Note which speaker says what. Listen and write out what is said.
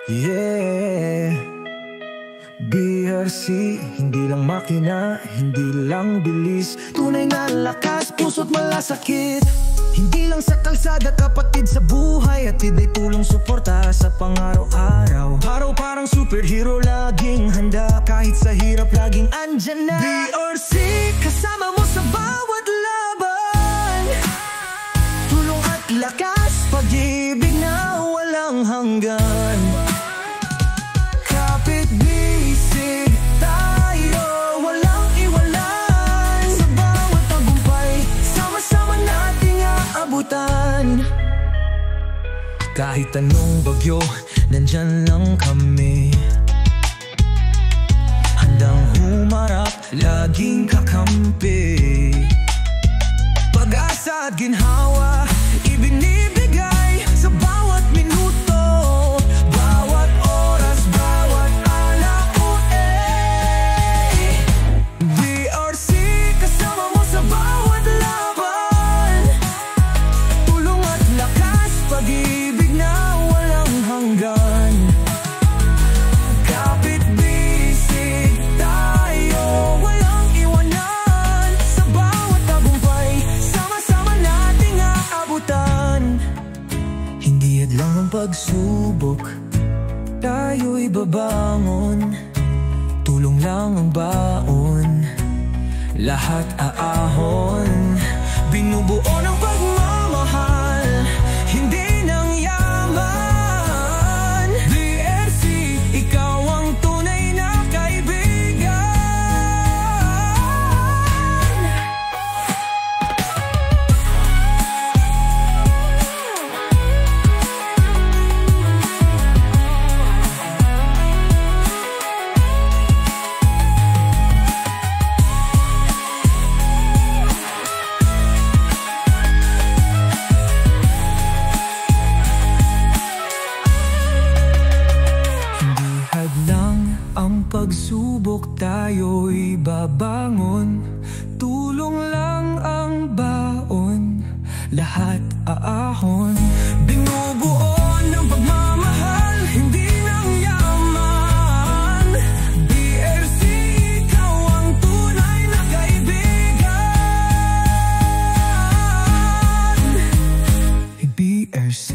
Speaker 1: Yeah, BRC, hindi lang makina, hindi lang bilis, tunay na lakas, puso't malasakit. Hindi lang sa kalsada, kapatid sa buhay, at hindi tulong suporta sa pang-araw-araw. Araw parang superhero, laging handa, kahit sa hirap laging andyan na. BRC, kasama mo sa bawat laban, tulong at lakas, pag-ibig na walang hanggan. Kapit-bisig tayo, walang iwanan, sa bawat tagumpay, sama-sama nating aabutan. Kahit anong bagyo, nandyan lang kami, handang humarap, laging kakampi. Pag-asa at ginhawa, ibinibigay sa bawat minuto, bawat oras, bawat alauna. BRC, kasama mo sa bawat laban, tulong at lakas, pag-ibig na walang hanggan. Kapit-bisig tayo, walang iwanan, sa bawat tagumpay, sama-sama nating aabutan. Hindi hadlang ang pagsubok, tayo'y babangon, tulong lang ang baon, lahat aahon. Binubuo ng pagmamahal, hindi ng yaman. BRC, ikaw ang tunay na kaibigan. Hindi hadlang ang pagsubok, tayo'y babangon, tulong lang ang baon, lahat aahon. Binubuo ng pagmamahal, hindi ng yaman. BRC, ikaw ang tunay na kaibigan. BRC.